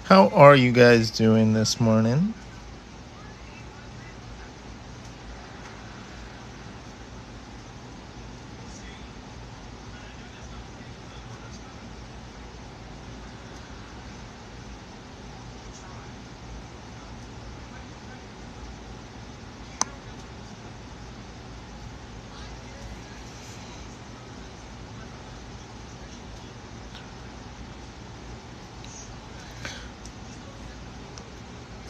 How are you guys doing this morning?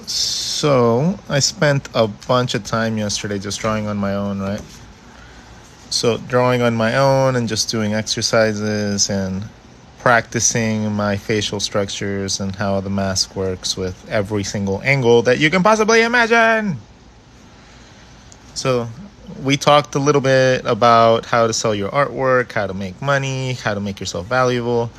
So, I spent a bunch of time yesterday just drawing on my own, right? So, drawing on my own and just doing exercises and practicing my facial structures and how the mask works with every single angle that you can possibly imagine. So, we talked a little bit about how to sell your artwork, how to make money, how to make yourself valuable.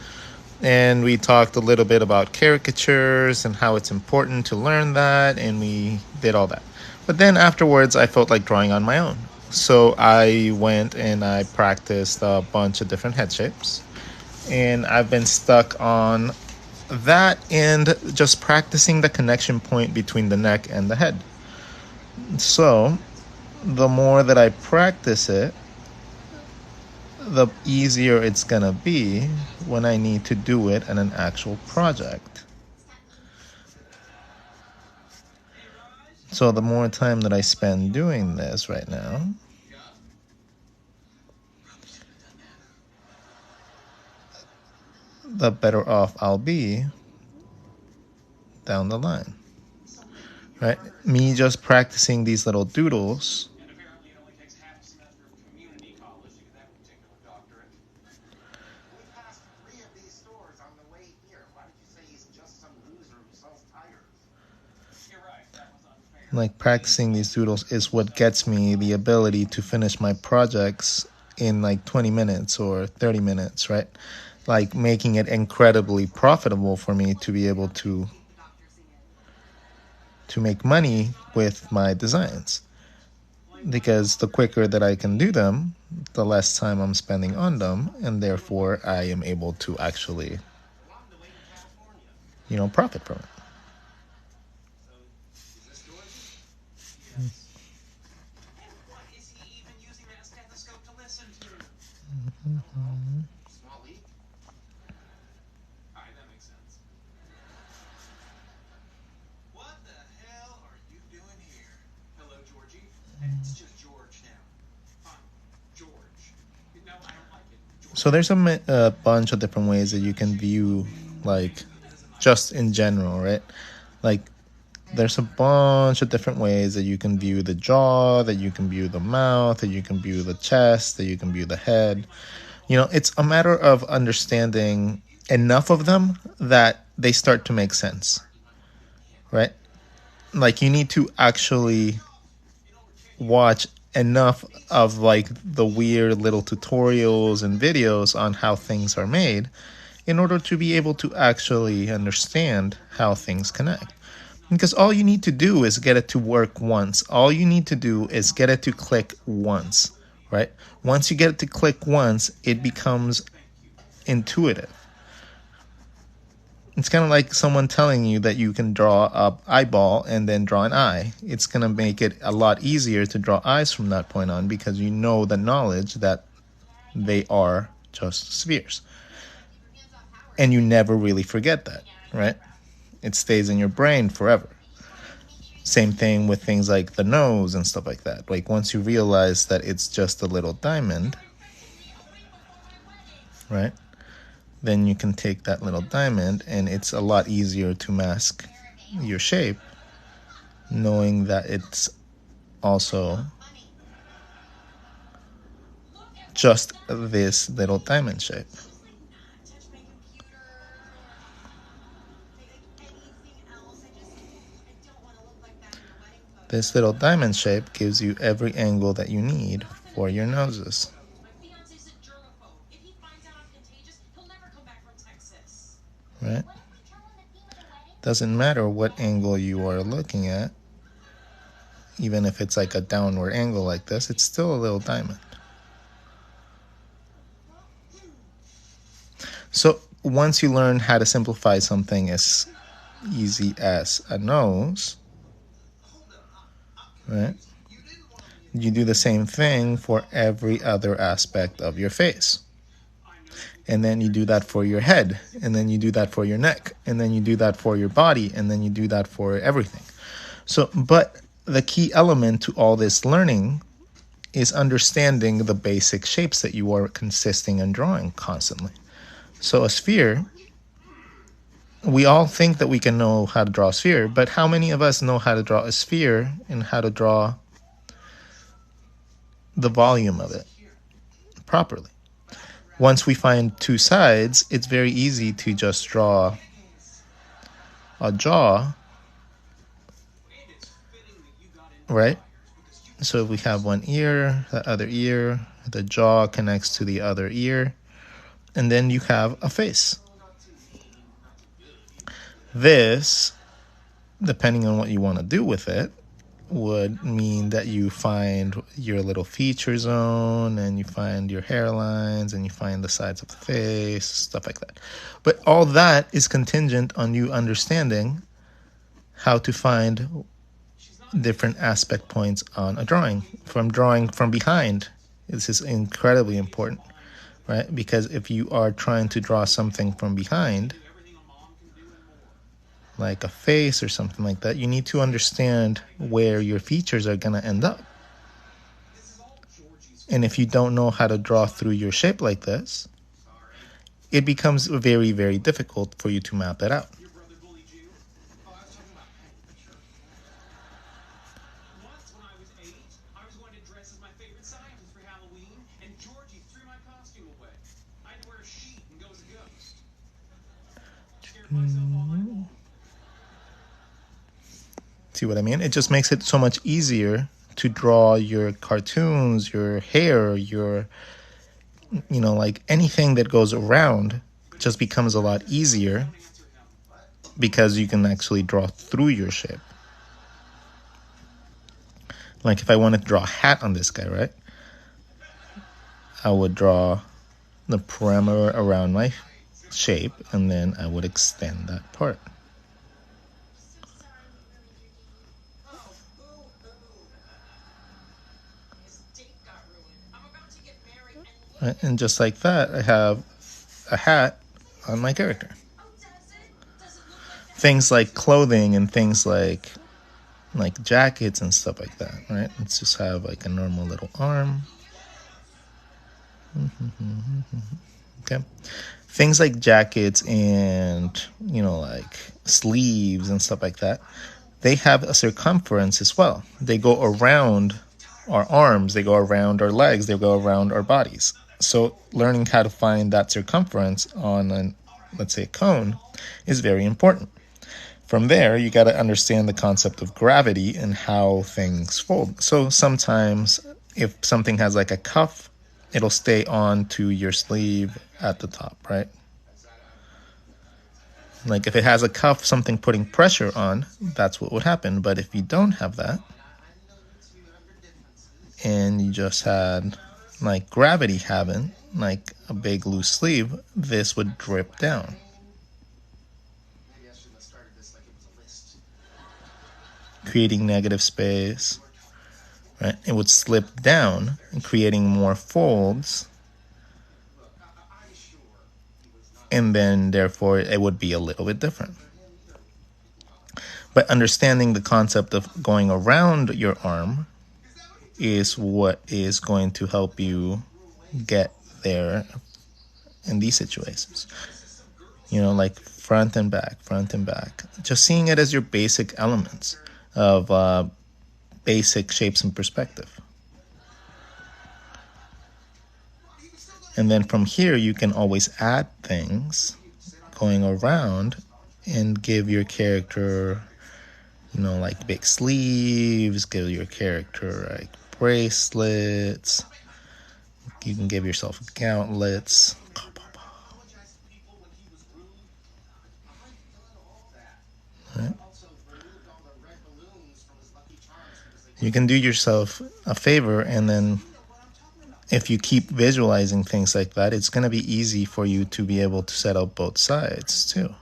And we talked a little bit about caricatures and how it's important to learn that, and we did all that. But then afterwards, I felt like drawing on my own. So I went and I practiced a bunch of different head shapes. And I've been stuck on that and just practicing the connection point between the neck and the head. So the more that I practice it, the easier it's gonna be when I need to do it in an actual project. So the more time that I spend doing this right now, the better off I'll be down the line. Right? Me just practicing these little doodles like practicing these doodles is what gets me the ability to finish my projects in like 20 minutes or 30 minutes, right? Like making it incredibly profitable for me to be able to make money with my designs. Because the quicker that I can do them, the less time I'm spending on them, and therefore I am able to actually, profit from it. So there's a bunch of different ways that you can view, like, just in general, right? Like, there's a bunch of different ways that you can view the jaw, that you can view the mouth, that you can view the chest, that you can view the head. It's a matter of understanding enough of them that they start to make sense, right? Like, you need to actually watch enough of like the weird little tutorials and videos on how things are made in order to be able to actually understand how things connect. Because all you need to do is get it to work once. All you need to do is get it to click once, right? Once you get it to click once, it becomes intuitive. It's kind of like someone telling you that you can draw an eyeball and then draw an eye. It's going to make it a lot easier to draw eyes from that point on because you know the knowledge that they are just spheres. And you never really forget that, right? It stays in your brain forever. Same thing with things like the nose and stuff like that. Like once you realize that it's just a little diamond, right? Then you can take that little diamond and it's a lot easier to mask your shape, knowing that it's also just this little diamond shape. This little diamond shape gives you every angle that you need for your noses. Right? Doesn't matter what angle you are looking at, even if it's like a downward angle like this, it's still a little diamond. So once you learn how to simplify something as easy as a nose, right? You do the same thing for every other aspect of your face. And then you do that for your head, and then you do that for your neck, and then you do that for your body, and then you do that for everything. So, but the key element to all this learning is understanding the basic shapes that you are consisting and drawing constantly. So a sphere, we all think that we can know how to draw a sphere, but how many of us know how to draw a sphere and how to draw the volume of it properly? Once we find two sides, it's very easy to just draw a jaw, right? So if we have one ear, the other ear, the jaw connects to the other ear, and then you have a face. This, depending on what you want to do with it, would mean that you find your little feature zone and you find your hairlines and you find the sides of the face, stuff like that. But all that is contingent on you understanding how to find different aspect points on a drawing. Drawing from behind, this is incredibly important, right? Because if you are trying to draw something from behind, like a face or something like that, you need to understand where your features are going to end up. And if you don't know how to draw through your shape like this, it becomes very, very difficult for you to map it out. See what I mean? It just makes it so much easier to draw your cartoons, your hair, your, like anything that goes around just becomes a lot easier because you can actually draw through your shape. Like if I wanted to draw a hat on this guy, right? I would draw the perimeter around my shape and then I would extend that part. Right? And just like that, I have a hat on my character. Things like clothing and things like jackets and stuff like that, right? Let's just have like a normal little arm. Okay. Things like jackets and, like sleeves and stuff like that, they have a circumference as well. They go around our arms, they go around our legs, they go around our bodies. So learning how to find that circumference on, let's say, a cone is very important. From there, you got to understand the concept of gravity and how things fold. So sometimes if something has like a cuff, it'll stay on to your sleeve at the top, right? Like if it has a cuff, something putting pressure on, that's what would happen. But if you don't have that, and you just had like gravity having like a big loose sleeve, this would drip down. Creating negative space, right? It would slip down and creating more folds, and then therefore it would be a little bit different. But understanding the concept of going around your arm is what is going to help you get there in these situations. You know, like front and back, front and back. Just seeing it as your basic elements of basic shapes and perspective. And then from here, you can always add things going around and give your character, you know, like big sleeves, give your character like bracelets. You can give yourself gauntlets. Right? You can do yourself a favor, and then if you keep visualizing things like that, it's going to be easy for you to be able to set up both sides too.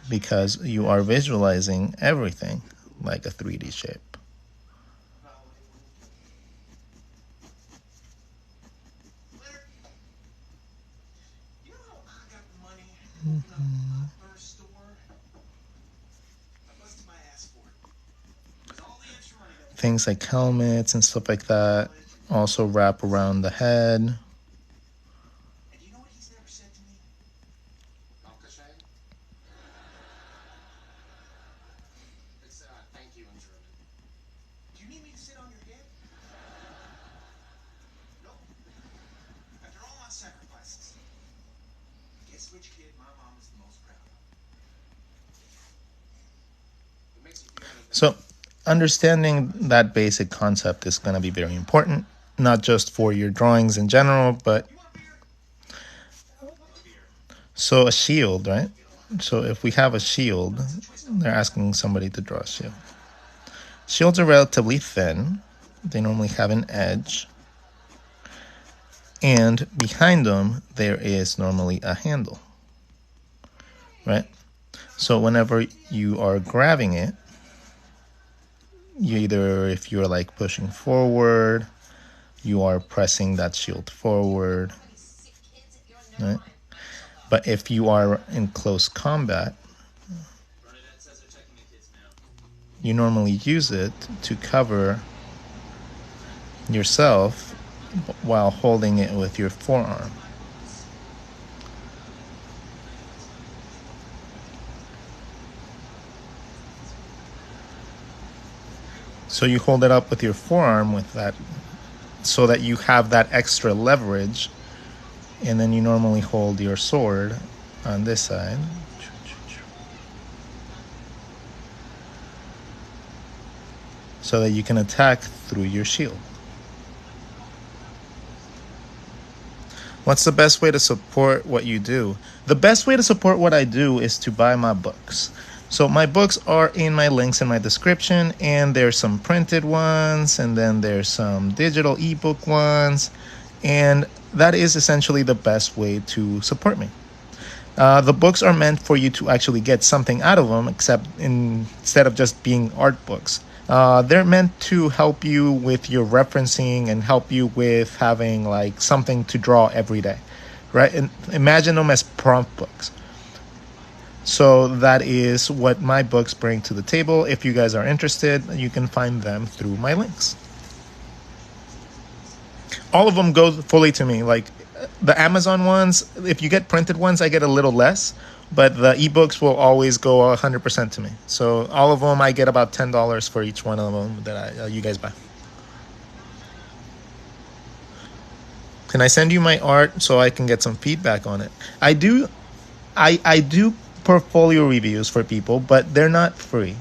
Because you are visualizing everything like a 3D shape. Things like helmets and stuff like that also wrap around the head. So understanding that basic concept is going to be very important, not just for your drawings in general, but so a shield, right? So if we have a shield, they're asking somebody to draw a shield. Shields are relatively thin. They normally have an edge. And behind them, there is normally a handle, right? So whenever you are grabbing it, you either, if you're like pushing forward, you are pressing that shield forward, right? But if you are in close combat, you normally use it to cover yourself while holding it with your forearm. So you hold it up with your forearm with that, so that you have that extra leverage, and then you normally hold your sword on this side. So that you can attack through your shield. What's the best way to support what you do? The best way to support what I do is to buy my books. So my books are in my links in my description, and there's some printed ones, and then there's some digital ebook ones, and that is essentially the best way to support me. The books are meant for you to actually get something out of them, except instead of just being art books. They're meant to help you with your referencing and help you with having like something to draw every day, right? And imagine them as prompt books. So that is what my books bring to the table. If you guys are interested, you can find them through my links. All of them go fully to me. Like the Amazon ones, if you get printed ones, I get a little less, but the ebooks will always go 100% to me. So all of them, I get about $10 for each one of them that you guys buy. Can I send you my art so I can get some feedback on it? I do portfolio reviews for people, but they're not free.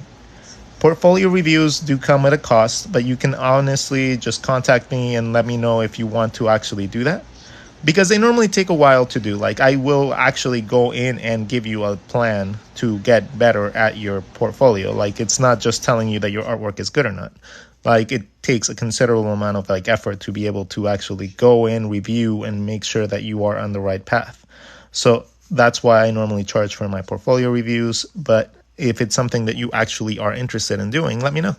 Portfolio reviews do come at a cost, but you can honestly just contact me and let me know if you want to actually do that. Because they normally take a while to do. Like I will actually go in and give you a plan to get better at your portfolio. Like it's not just telling you that your artwork is good or not. Like it takes a considerable amount of like effort to be able to actually go in, review, and make sure that you are on the right path. So that's why I normally charge for my portfolio reviews. But if it's something that you actually are interested in doing, let me know.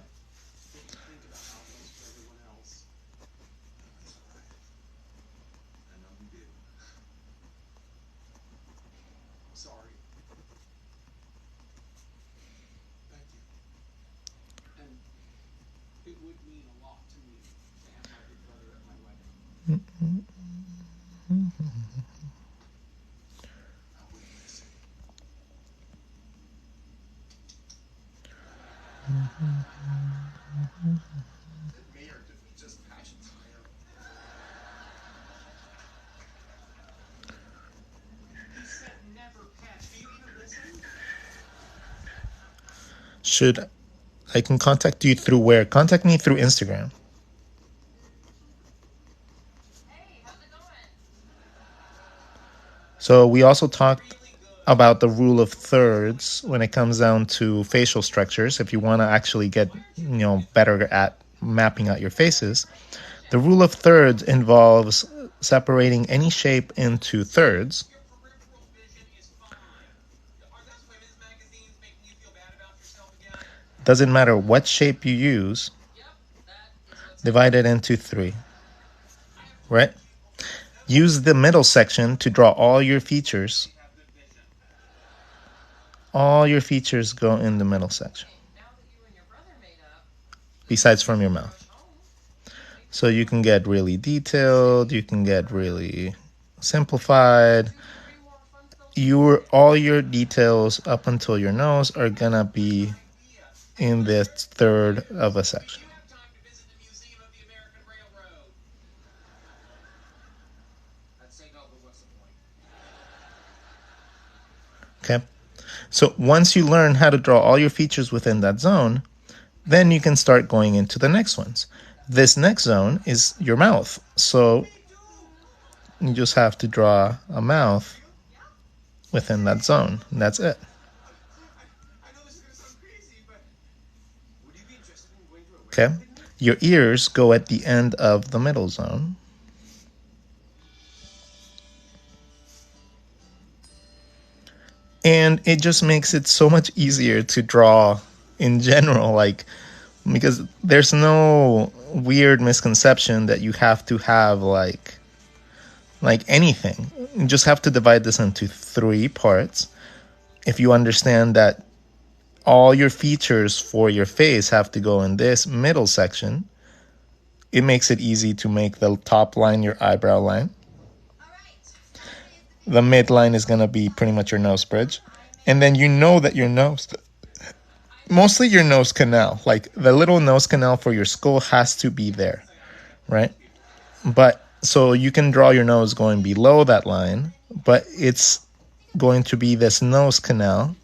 Should I can contact you through where? Contact me through Instagram. So we also talked about the rule of thirds when it comes down to facial structures. If you want to actually get, better at mapping out your faces, the rule of thirds involves separating any shape into thirds. Doesn't matter what shape you use, divide it into 3, right? Use the middle section to draw all your features. All your features go in the middle section, besides from your mouth. So you can get really detailed, you can get really simplified. All your details up until your nose are gonna be in this third of a section. Okay, so once you learn how to draw all your features within that zone, then you can start going into the next ones. This next zone is your mouth. So you just have to draw a mouth within that zone, and that's it. Okay, your ears go at the end of the middle zone. And it just makes it so much easier to draw in general, because there's no weird misconception that you have to have like anything. You just have to divide this into 3 parts. If you understand that all your features for your face have to go in this middle section, it makes it easy to make the top line your eyebrow line. The midline is going to be pretty much your nose bridge. And then you know that your nose, mostly your nose canal, like the little nose canal for your skull has to be there, right? But so you can draw your nose going below that line, but it's going to be this nose canal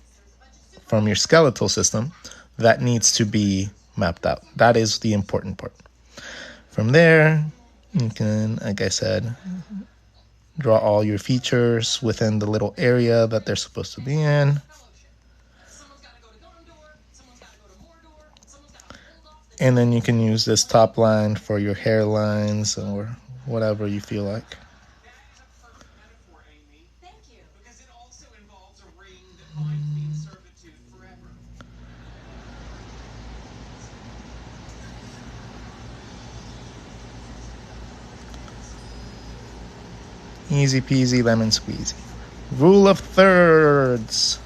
from your skeletal system that needs to be mapped out. That is the important part. From there, you can, like I said, draw all your features within the little area that they're supposed to be in. And then you can use this top line for your hairlines or whatever you feel like. Easy peasy lemon squeezy. Rule of thirds.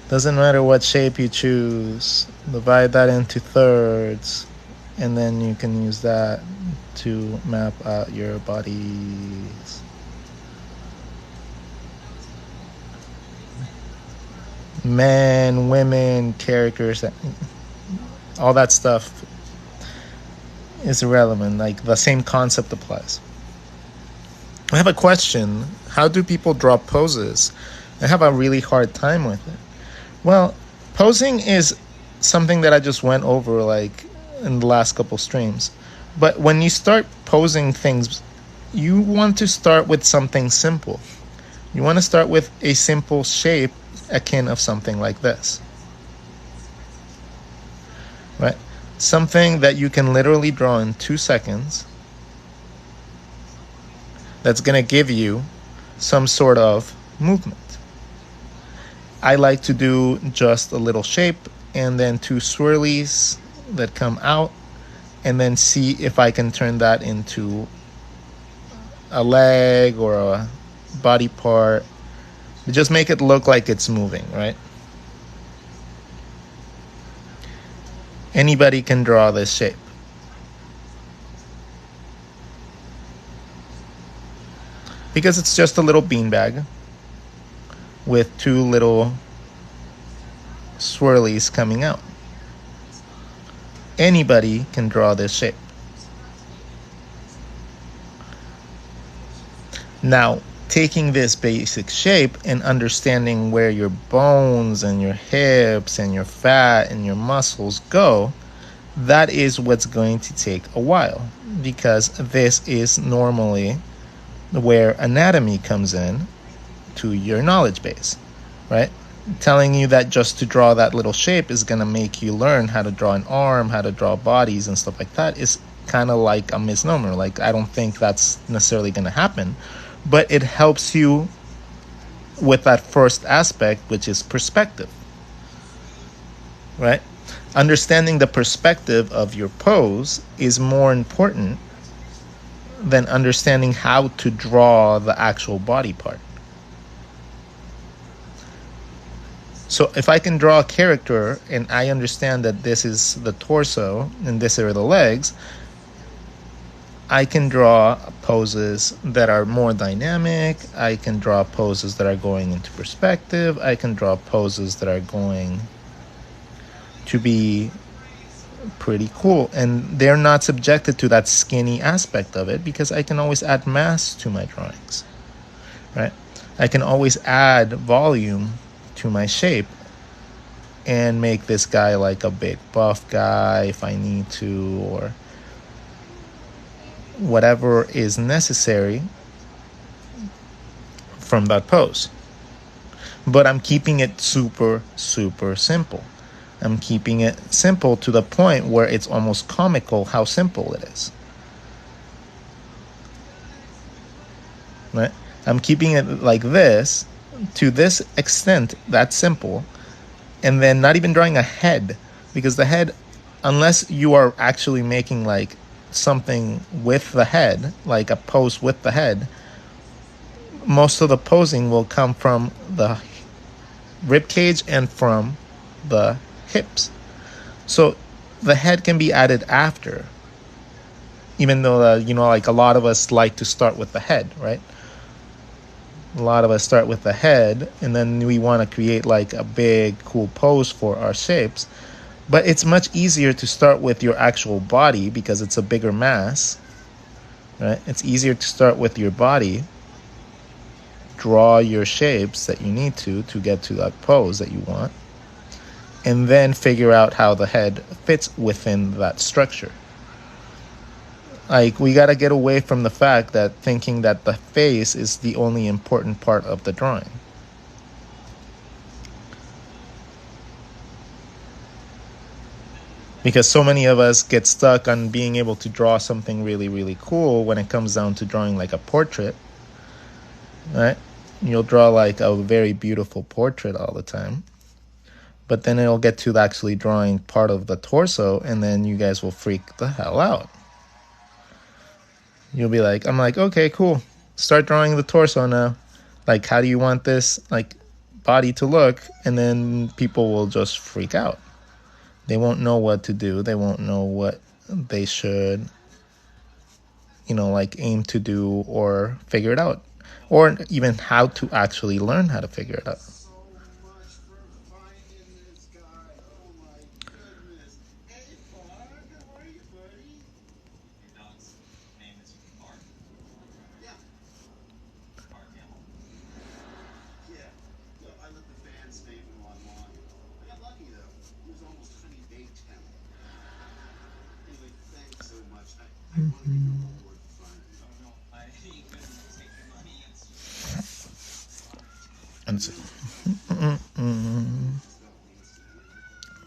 Doesn't matter what shape you choose. Divide that into thirds. And then you can use that to map out your bodies. Men, women, characters, all that stuff is irrelevant. Like the same concept applies. I have a question. How do people draw poses? I have a really hard time with it. Well, posing is something that I just went over in the last couple streams. But when you start posing things, you want to start with something simple. You want to start with a simple shape akin of something like this. Right? Something that you can literally draw in 2 seconds that's going to give you some sort of movement. I like to do just a little shape and then 2 swirlies that come out, and then see if I can turn that into a leg or a body part. Just make it look like it's moving, right? Anybody can draw this shape. Because it's just a little beanbag with two little swirlies coming out. Anybody can draw this shape. Now, taking this basic shape and understanding where your bones and your hips and your fat and your muscles go, that is what's going to take a while, because this is normally where anatomy comes in to your knowledge base, right? Telling you that just to draw that little shape is going to make you learn how to draw an arm, how to draw bodies and stuff like that is kind of like a misnomer. Like, I don't think that's necessarily going to happen, but it helps you with that first aspect, which is perspective, right? Understanding the perspective of your pose is more important than understanding how to draw the actual body part. So if I can draw a character and I understand that this is the torso and this are the legs, I can draw poses that are more dynamic. I can draw poses that are going into perspective. I can draw poses that are going to be pretty cool. And they're not subjected to that skinny aspect of it because I can always add mass to my drawings, right? I can always add volume to my shape and make this guy like a big buff guy if I need to, or whatever is necessary from that pose. But I'm keeping it super, super simple. I'm keeping it simple to the point where it's almost comical how simple it is. Right? I'm keeping it like this, to this extent, that's simple. And then not even drawing a head, because the head, unless you are actually making like something with the head, like a pose with the head, most of the posing will come from the rib cage and from the hips. So the head can be added after, even though like a lot of us like to start with the head, right? A lot of us start with the head and then we want to create like a big cool pose for our shapes. But it's much easier to start with your actual body because it's a bigger mass, right? It's easier to start with your body, draw your shapes that you need to get to that pose that you want, and then figure out how the head fits within that structure. Like, we got to get away from the fact that thinking that the face is the only important part of the drawing. Because so many of us get stuck on being able to draw something really, really cool when it comes down to drawing like a portrait, right? You'll draw like a very beautiful portrait all the time, but then it'll get to actually drawing part of the torso and then you guys will freak the hell out. You'll be like, I'm like, okay, cool. Start drawing the torso now. Like, how do you want this like body to look? And then people will just freak out. They won't know what to do. They won't know what they should, like aim to do or figure it out. Or even how to actually learn how to figure it out.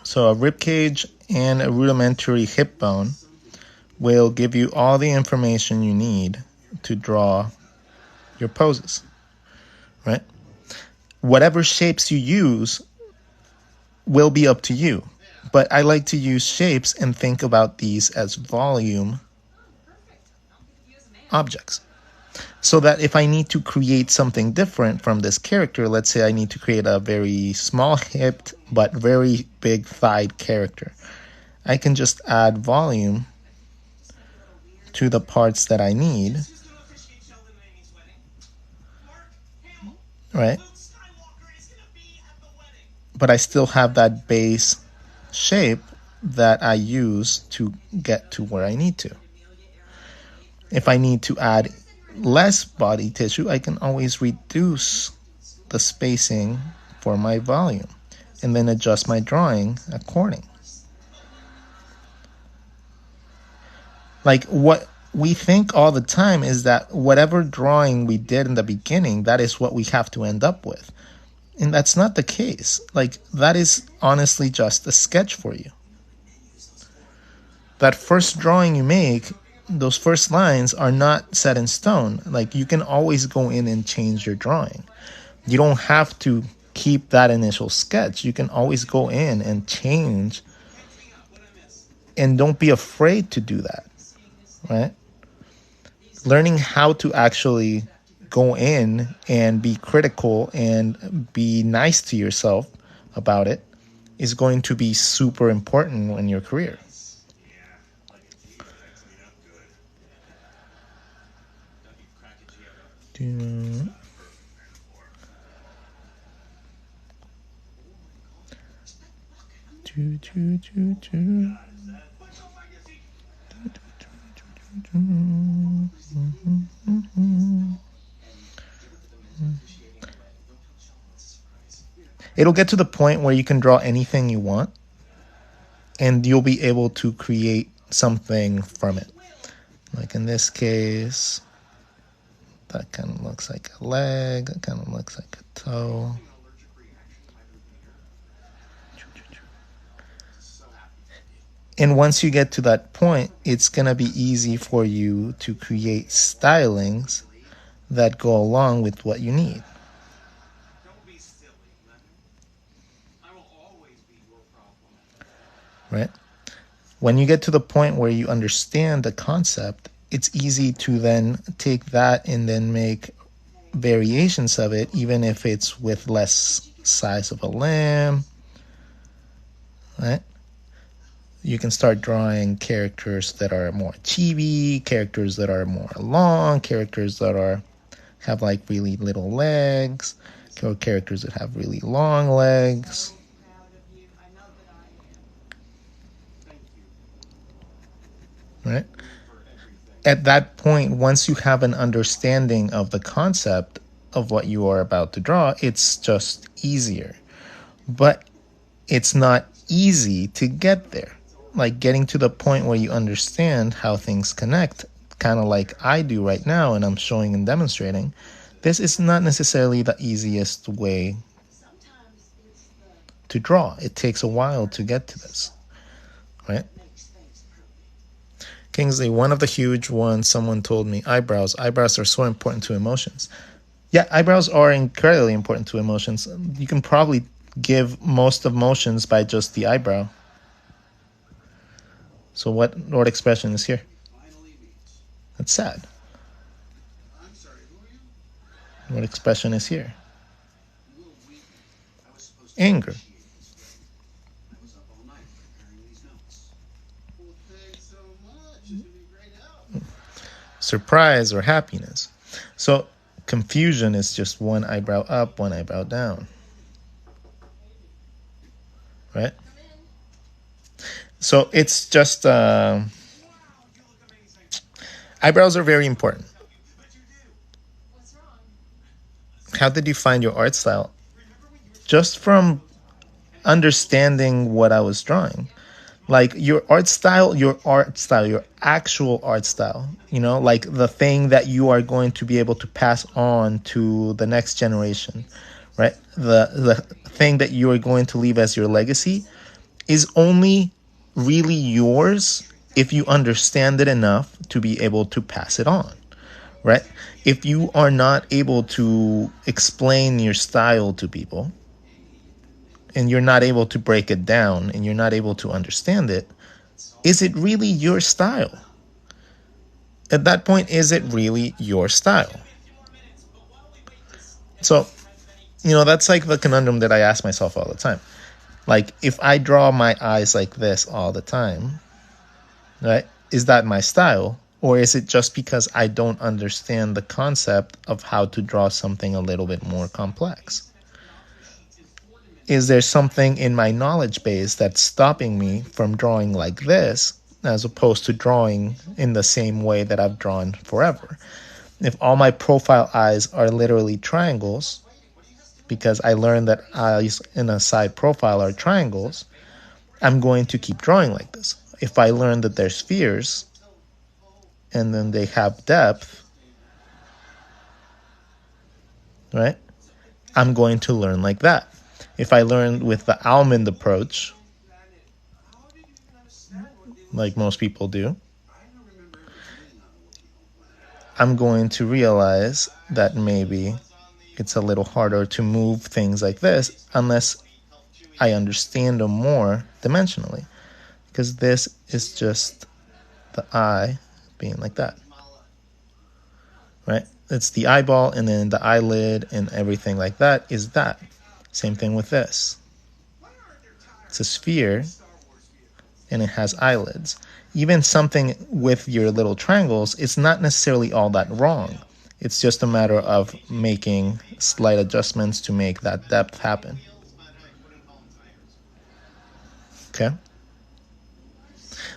So a rib cage and a rudimentary hip bone will give you all the information you need to draw your poses, right? Whatever shapes you use will be up to you. But I like to use shapes and think about these as volume objects. So that if I need to create something different from this character, let's say I need to create a very small hipped but very big thighed character, I can just add volume to the parts that I need, right? But I still have that base shape that I use to get to where I need to. If I need to add less body tissue, I can always reduce the spacing for my volume and then adjust my drawing according. Like what we think all the time is that whatever drawing we did in the beginning, that is what we have to end up with. And that's not the case. Like that is honestly just a sketch for you. That first drawing you make, those first lines are not set in stone. Like you can always go in and change your drawing. You don't have to keep that initial sketch. You can always go in and change, and don't be afraid to do that, right? Learning how to actually go in and be critical and be nice to yourself about it is going to be super important in your career. It'll get to the point where you can draw anything you want and you'll be able to create something from it. Like in this case, that kind of looks like a leg, that kind of looks like a toe. And once you get to that point, it's going to be easy for you to create stylings that go along with what you need. Right? When you get to the point where you understand the concept, it's easy to then take that and then make variations of it, even if it's with less size of a limb, right? You can start drawing characters that are more chibi, characters that are more long, characters that have like really little legs, or characters that have really long legs. Right? At that point, once you have an understanding of the concept of what you are about to draw, it's just easier. But it's not easy to get there. Like getting to the point where you understand how things connect, kind of like I do right now and I'm showing and demonstrating, this is not necessarily the easiest way to draw. It takes a while to get to this, right? Kingsley, one of the huge ones, someone told me, eyebrows. Eyebrows are so important to emotions. Yeah, eyebrows are incredibly important to emotions. You can probably give most emotions by just the eyebrow. So what expression is here? That's sad. What expression is here? Anger. Surprise or happiness. So confusion is just one eyebrow up, one eyebrow down. Right? So it's just eyebrows are very important. How did you find your art style? Just from understanding what I was drawing. Like your actual art style, like the thing that you are going to be able to pass on to the next generation, right? The thing that you are going to leave as your legacy is only really yours if you understand it enough to be able to pass it on, right? If you are not able to explain your style to people, and you're not able to break it down, and you're not able to understand it, is it really your style? At that point, is it really your style? So, that's like the conundrum that I ask myself all the time. Like, if I draw my eyes like this all the time, right, is that my style? Or is it just because I don't understand the concept of how to draw something a little bit more complex? Is there something in my knowledge base that's stopping me from drawing like this as opposed to drawing in the same way that I've drawn forever? If all my profile eyes are literally triangles, because I learned that eyes in a side profile are triangles, I'm going to keep drawing like this. If I learn that they're spheres and then they have depth, right, I'm going to learn like that. If I learn with the almond approach, like most people do, I'm going to realize that maybe it's a little harder to move things like this unless I understand them more dimensionally. Because this is just the eye being like that, right? It's the eyeball, and then the eyelid and everything like that is that. Same thing with this. It's a sphere, and it has eyelids. Even something with your little triangles, it's not necessarily all that wrong. It's just a matter of making slight adjustments to make that depth happen. Okay?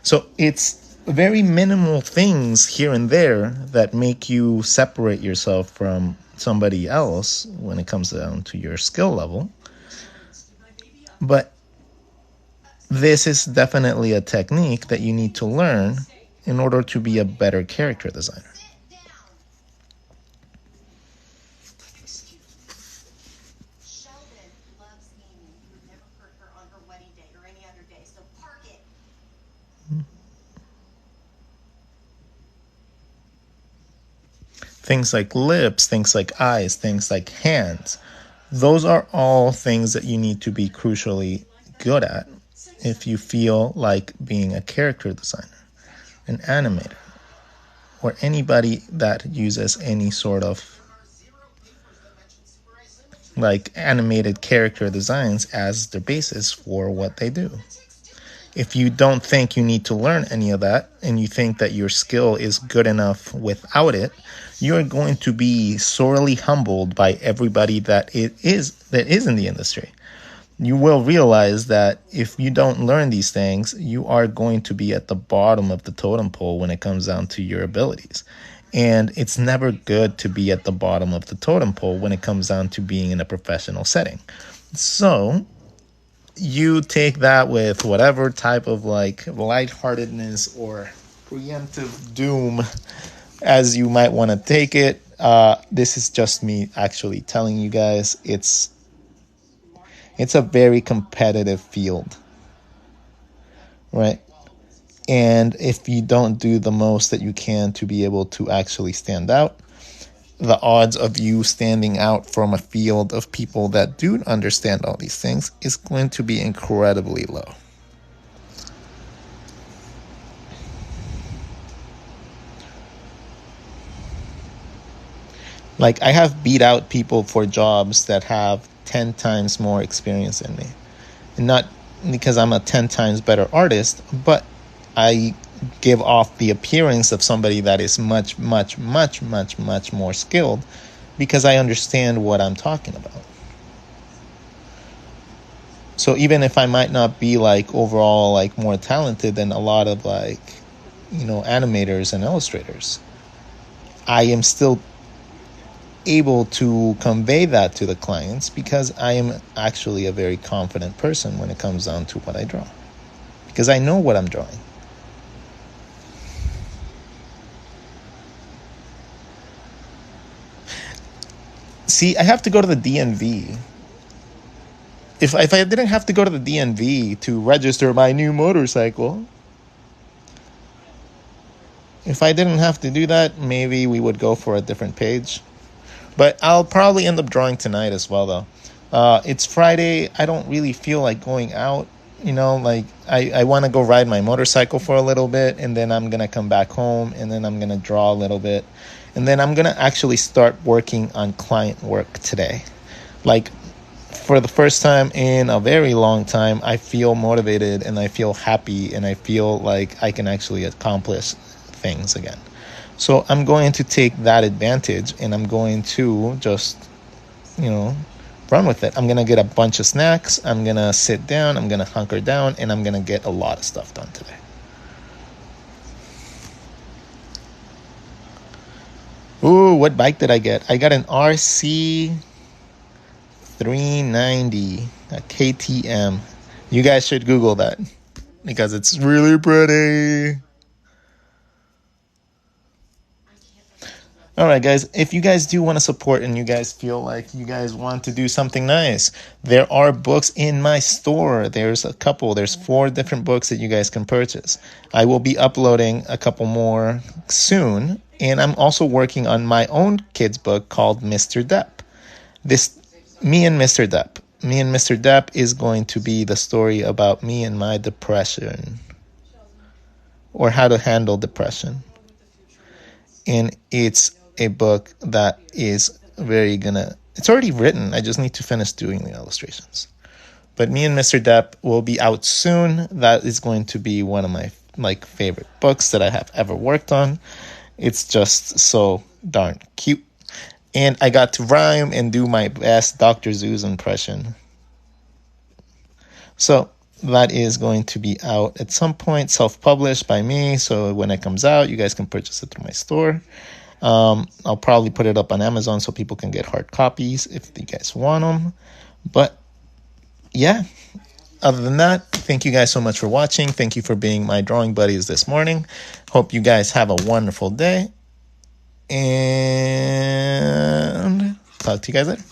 So it's very minimal things here and there that make you separate yourself from somebody else when it comes down to your skill level. But this is definitely a technique that you need to learn in order to be a better character designer. Things like lips, things like eyes, things like hands. Those are all things that you need to be crucially good at if you feel like being a character designer, an animator, or anybody that uses any sort of like animated character designs as their basis for what they do. If you don't think you need to learn any of that and you think that your skill is good enough without it, you're going to be sorely humbled by everybody that is in the industry. You will realize that if you don't learn these things, you are going to be at the bottom of the totem pole when it comes down to your abilities. And it's never good to be at the bottom of the totem pole when it comes down to being in a professional setting. So you take that with whatever type of like lightheartedness or preemptive doom as you might want to take it. This is just me actually telling you guys it's a very competitive field, right? And if you don't do the most that you can to be able to actually stand out, the odds of you standing out from a field of people that do understand all these things is going to be incredibly low. Like, I have beat out people for jobs that have 10 times more experience than me. And not because I'm a 10 times better artist, but I give off the appearance of somebody that is much, much, much, much, much more skilled because I understand what I'm talking about. So even if I might not be like overall like more talented than a lot of like, animators and illustrators, I am still able to convey that to the clients because I am actually a very confident person when it comes down to what I draw. Because I know what I'm drawing. See, I have to go to the DMV. If I didn't have to go to the DMV to register my new motorcycle, if I didn't have to do that, maybe we would go for a different page. But I'll probably end up drawing tonight as well, though. It's Friday. I don't really feel like going out. Like I want to go ride my motorcycle for a little bit, and then I'm going to come back home, and then I'm going to draw a little bit. And then I'm going to actually start working on client work today. Like for the first time in a very long time, I feel motivated and I feel happy and I feel like I can actually accomplish things again. So I'm going to take that advantage and I'm going to just, run with it. I'm going to get a bunch of snacks. I'm going to sit down. I'm going to hunker down and I'm going to get a lot of stuff done today. Ooh, what bike did I get? I got an RC 390, a KTM. You guys should Google that because it's really pretty. All right, guys, if you guys do want to support and you guys feel like you guys want to do something nice, there are books in my store. There's 4 different books that you guys can purchase. I will be uploading a couple more soon, and I'm also working on my own kids book called Mr. Depp. Me and Mr. Depp. Me and Mr. Depp is going to be the story about me and my depression, or how to handle depression. And it's a book that is it's already written. I just need to finish doing the illustrations. But me and Mr. Depp will be out soon. That is going to be one of my favorite books that I have ever worked on. It's just so darn cute. And I got to rhyme and do my best Dr. Zeus impression. So that is going to be out at some point, self-published by me. So when it comes out, you guys can purchase it through my store. I'll probably put it up on Amazon so people can get hard copies if you guys want them. But yeah, other than that, thank you guys so much for watching. Thank you for being my drawing buddies this morning. Hope you guys have a wonderful day. And talk to you guys later.